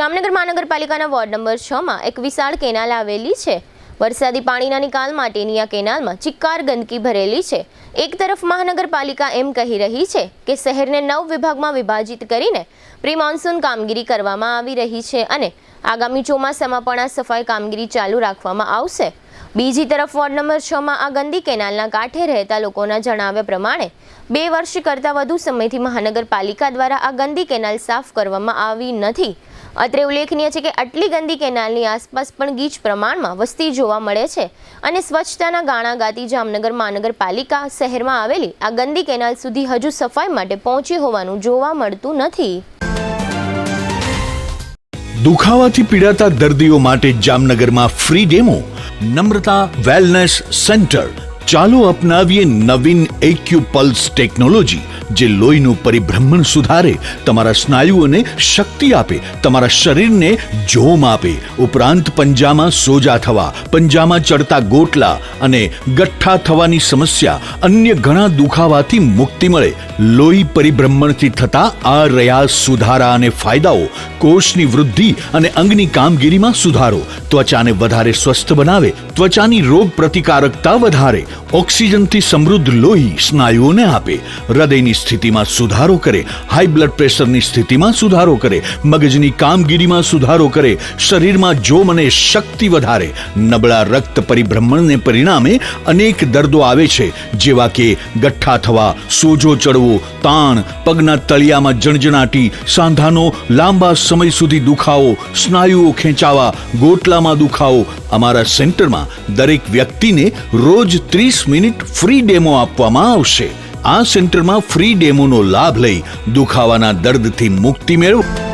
જામનગર મહાનગરપાલિકાના ward number 6માં એક વિશાળ કેનાલ આવેલી છે। વરસાદી પાણીના નિકાલ માટેની આ કેનાલમાં ચિક્કાર ગંદકી ભરેલી છે। એક તરફ મહાનગરપાલિકા એમ કહી રહી છે કે શહેરને 9 વિભાગમાં વિભાજિત કરીને પ્રી મોન્સૂન કામગીરી કરવામાં આવી રહી છે અને આગામી ચોમાસામાં પણ આ સફાઈ કામગીરી ચાલુ રાખવામાં આવશે। બીજી તરફ વોર્ડ નંબર 6માં આ ગંદી કેનાલના કાંઠે રહેતા લોકોના જણાવ્યા પ્રમાણે 2 વર્ષ કરતાં વધુ સમયથી મહાનગરપાલિકા દ્વારા આ ગંદી કેનાલ સાફ કરવામાં આવી નથી। અત્રે ઉલ્લેખનીય છે કે આટલી ગંદી કેનાલની આસપાસ પણ ગીચ પ્રમાણમાં વસ્તી જોવા મળે છે અને સ્વચ્છતાના ગાણા ગાતી જામનગર મહાનગરપાલિકા શહેરમાં આવેલી આ ગંદી કેનાલ સુધી હજુ સફાઈ માટે પહોંચી હોવાનું જોવા મળતું નથી। દુખાવાથી પીડાતા દર્દીઓ માટે જામનગરમાં ફ્રી ડેમો। નમ્રતા વેલનેસ સેન્ટર। ચાલો અપનાવીએ નવીન એક્યુપલ્સ ટેકનોલોજી, જે લોહીનું પરિભ્રમણ સુધારે, તમારા સ્નાયુઓને શક્તિ આપે, તમારા શરીરને જોમ આપે, ઉપરાંત પંજામાં સોજા થવા, પંજામાં ચડતા ગોટલા અને ગઠ્ઠા થવાની સમસ્યા, અન્ય ઘણા દુખાવાથી મુક્તિ મળે। લોહી પરિભ્રમણથી થતા આ રહ્યા સુધારા અને ફાયદાઓ। કોષની વૃદ્ધિ અને અંગની કામગીરીમાં સુધારો, ત્વચાને વધારે સ્વસ્થ બનાવે, ત્વચાની રોગ પ્રતિકારકતા વધારે, ઓક્સિજનથી સમૃદ્ધ લોહી સ્નાયુઓને આપે, હૃદયની સ્થિતિમાં સુધારો કરે, હાઈ બ્લડ પ્રેશરની સ્થિતિમાં સુધારો કરે, મગજની કામગીરીમાં સુધારો કરે, શરીરમાં જોમ અને શક્તિ વધારે। નબળા રક્ત પરિભ્રમણને પરિણામે અનેક દર્દો આવે છે, જેવા કે ગઠ્ઠા થવા, સોજો ચડવો, તાણ, પગના તળિયામાં જણજણાટી, સાંધાનો લાંબા સમય સુધી દુખાવો, સ્નાયુઓ ખેંચાવા, ગોટલામાં દુખાવો। અમારા સેન્ટરમાં દરેક વ્યક્તિને રોજ 30 મિનિટ ફ્રી ડેમો આપવામાં આવશે। આ સેન્ટરમાં ફ્રી ડેમોનો લાભ લઈ દુખાવાના દર્દથી મુક્તિ મેળવો।